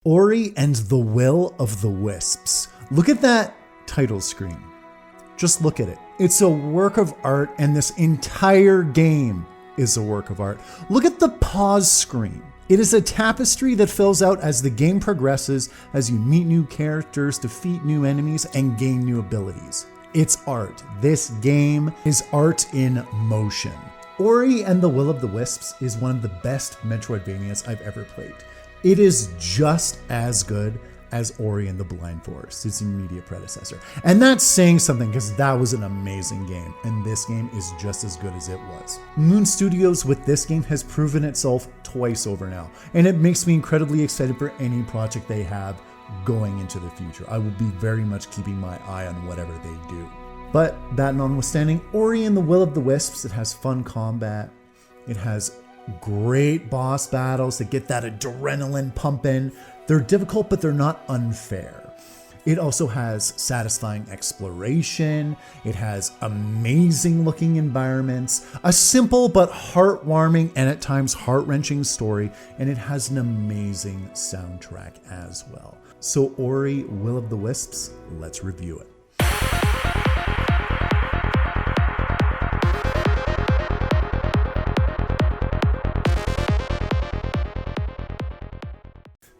Ori and the Will of the Wisps. Look at that title screen. Just look at it. It's a work of art, and this entire game is a work of art. Look at the pause screen. It is a tapestry that fills out as the game progresses, as you meet new characters, defeat new enemies, and gain new abilities. It's art. This game is art in motion. Ori and the Will of the Wisps is one of the best Metroidvanias I've ever played. It is just as good as Ori and the Blind Forest, its immediate predecessor. And that's saying something because that was an amazing game, and this game is just as good as it was. Moon Studios with this game has proven itself twice over now, and it makes me incredibly excited for any project they have going into the future. I will be very much keeping my eye on whatever they do. But that notwithstanding, Ori and the Will of the Wisps, it has fun combat, it has great boss battles that get that adrenaline pumping. They're difficult, but they're not unfair. It also has satisfying exploration. It has amazing looking environments, a simple but heartwarming and at times heart-wrenching story, and it has an amazing soundtrack as well. So Ori, Will of the Wisps, let's review it.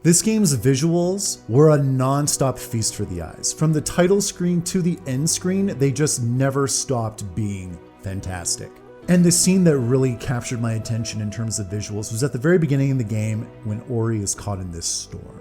This game's visuals were a non-stop feast for the eyes. From the title screen to the end screen, they just never stopped being fantastic. And the scene that really captured my attention in terms of visuals was at the very beginning of the game when Ori is caught in this storm.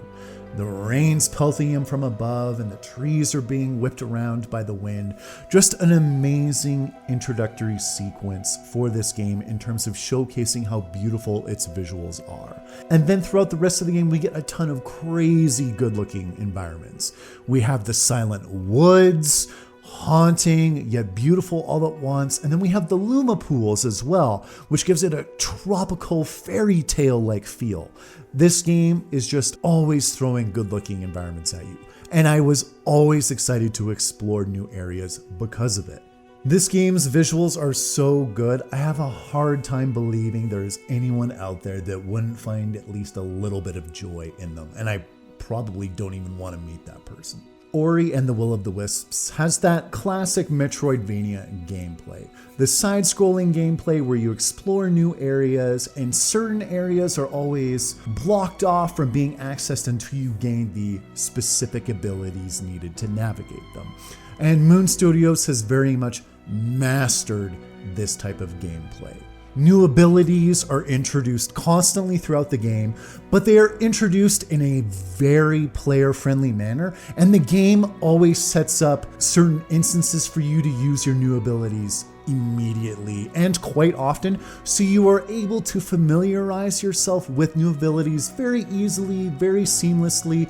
The rain's pelting him from above and the trees are being whipped around by the wind. Just an amazing introductory sequence for this game in terms of showcasing how beautiful its visuals are. And then throughout the rest of the game, we get a ton of crazy good looking environments. We have the silent woods, haunting yet beautiful all at once, and then we have the Luma pools as well, which gives it a tropical fairy tale like feel. This game is just always throwing good looking environments at you, and I was always excited to explore new areas because of it. This game's visuals are so good, I have a hard time believing there's anyone out there that wouldn't find at least a little bit of joy in them, and I probably don't even want to meet that person. Ori and the Will of the Wisps has that classic Metroidvania gameplay. The side-scrolling gameplay where you explore new areas and certain areas are always blocked off from being accessed until you gain the specific abilities needed to navigate them. And Moon Studios has very much mastered this type of gameplay. New abilities are introduced constantly throughout the game, but they are introduced in a very player-friendly manner, and the game always sets up certain instances for you to use your new abilities immediately and quite often, so you are able to familiarize yourself with new abilities very easily, very seamlessly.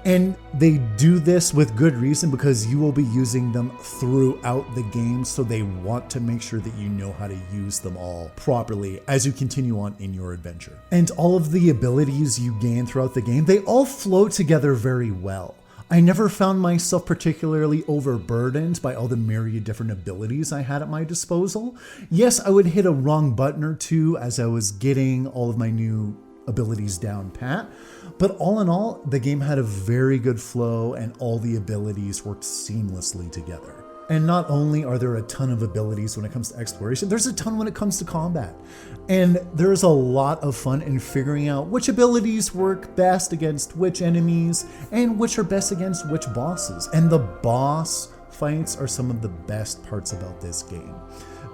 And they do this with good reason because you will be using them throughout the game, so they want to make sure that you know how to use them all properly as you continue on in your adventure. And all of the abilities you gain throughout the game, they all flow together very well. I never found myself particularly overburdened by all the myriad different abilities I had at my disposal. Yes, I would hit a wrong button or two as I was getting all of my new abilities down pat, but all in all, the game had a very good flow and all the abilities worked seamlessly together. And not only are there a ton of abilities when it comes to exploration, there's a ton when it comes to combat. And there's a lot of fun in figuring out which abilities work best against which enemies and which are best against which bosses. And the boss fights are some of the best parts about this game.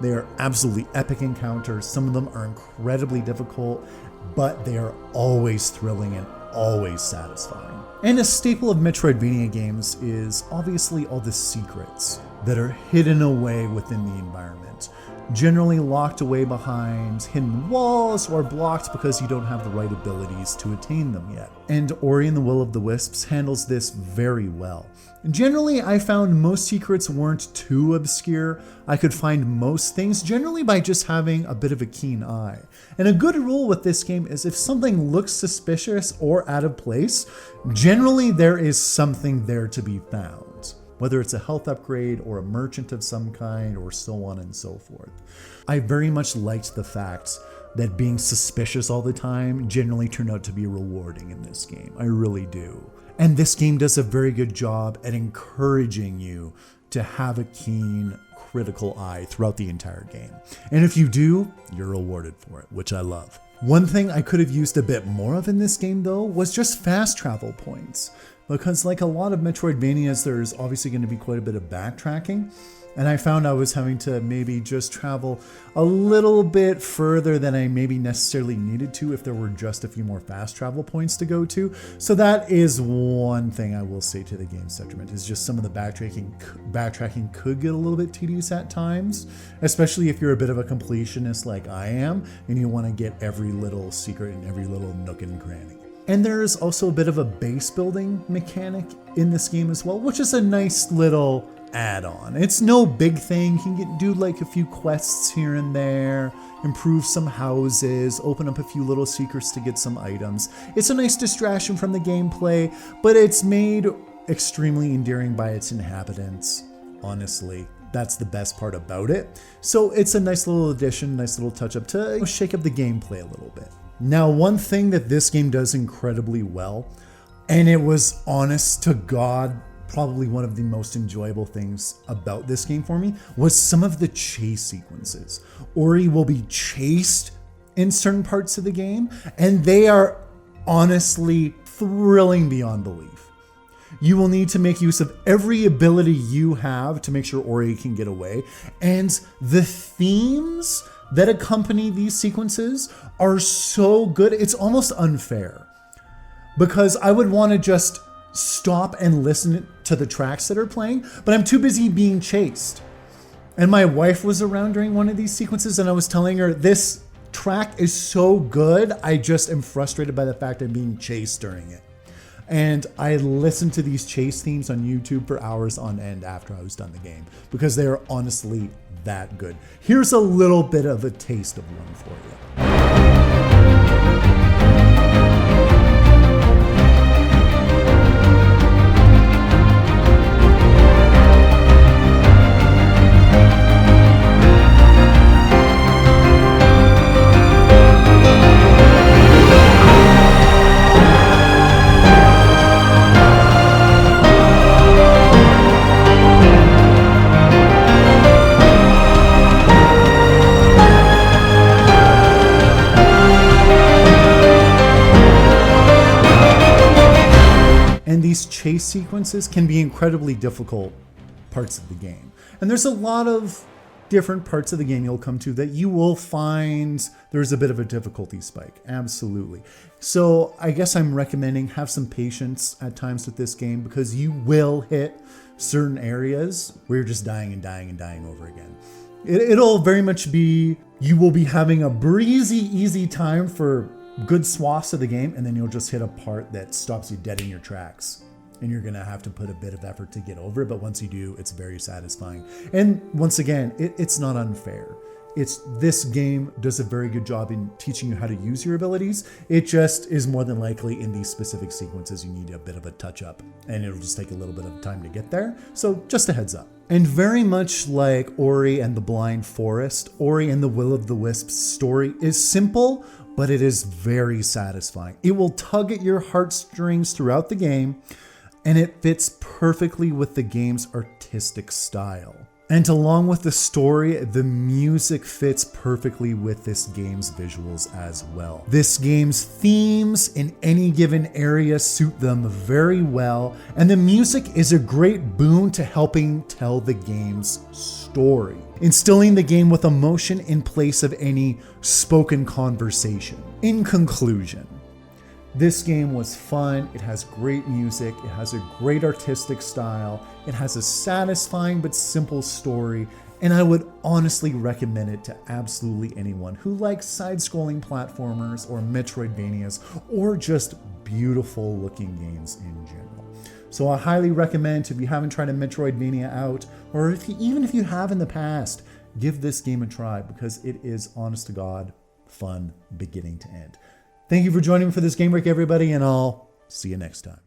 They are absolutely epic encounters. Some of them are incredibly difficult, but they are always thrilling and always satisfying. And a staple of Metroidvania games is obviously all the secrets that are hidden away within the environment, generally locked away behind hidden walls or blocked because you don't have the right abilities to attain them yet. And Ori and the Will of the Wisps handles this very well. Generally, I found most secrets weren't too obscure. I could find most things generally by just having a bit of a keen eye. And a good rule with this game is if something looks suspicious or out of place, generally there is something there to be found. Whether it's a health upgrade or a merchant of some kind or so on and so forth. I very much liked the fact that being suspicious all the time generally turn out to be rewarding in this game. I really do. And this game does a very good job at encouraging you to have a keen, critical eye throughout the entire game. And if you do, you're rewarded for it, which I love. One thing I could have used a bit more of in this game though was just fast travel points. Because like a lot of Metroidvanias, there's obviously going to be quite a bit of backtracking. And I found I was having to maybe just travel a little bit further than I maybe necessarily needed to if there were just a few more fast travel points to go to. So that is one thing I will say to the game's detriment, is just some of the backtracking could get a little bit tedious at times, especially if you're a bit of a completionist like I am and you want to get every little secret and every little nook and cranny. And there is also a bit of a base building mechanic in this game as well, which is a nice little add-on. It's no big thing. You can do like a few quests here and there, improve some houses, open up a few little secrets to get some items. It's a nice distraction from the gameplay, but it's made extremely endearing by its inhabitants. Honestly, that's the best part about it. So it's a nice little addition, nice little touch up to shake up the gameplay a little bit. Now, one thing that this game does incredibly well, and it was honest to God, probably one of the most enjoyable things about this game for me, was some of the chase sequences. Ori will be chased in certain parts of the game, and they are honestly thrilling beyond belief. You will need to make use of every ability you have to make sure Ori can get away, and the themes that accompany these sequences are so good, it's almost unfair. Because I would want to just stop and listen to the tracks that are playing, but I'm too busy being chased. And my wife was around during one of these sequences and I was telling her, this track is so good, I just am frustrated by the fact I'm being chased during it. And I listened to these chase themes on YouTube for hours on end after I was done the game, because they are honestly that good. Here's a little bit of a taste of one for you. And these chase sequences can be incredibly difficult parts of the game. And there's a lot of different parts of the game you'll come to that you will find there's a bit of a difficulty spike. Absolutely. So I guess I'm recommending have some patience at times with this game, because you will hit certain areas where you're just dying and dying and dying over again. It'll very much be, you will be having a breezy, easy time for good swaths of the game, and then you'll just hit a part that stops you dead in your tracks. And you're gonna have to put a bit of effort to get over it, but once you do, it's very satisfying. And once again, it's not unfair. This game does a very good job in teaching you how to use your abilities. It just is more than likely in these specific sequences, you need a bit of a touch up, and it'll just take a little bit of time to get there. So just a heads up. And very much like Ori and the Blind Forest, Ori and the Will of the Wisps story is simple, but it is very satisfying. It will tug at your heartstrings throughout the game, and it fits perfectly with the game's artistic style. And along with the story, the music fits perfectly with this game's visuals as well. This game's themes in any given area suit them very well, and the music is a great boon to helping tell the game's story, instilling the game with emotion in place of any spoken conversation. In conclusion, this game was fun, it has great music, it has a great artistic style, it has a satisfying but simple story, and I would honestly recommend it to absolutely anyone who likes side-scrolling platformers or Metroidvanias or just beautiful looking games in general. So I highly recommend, if you haven't tried a Metroidvania out, or even if you have in the past, give this game a try, because it is honest to God fun beginning to end. Thank you for joining me for this game break, everybody, and I'll see you next time.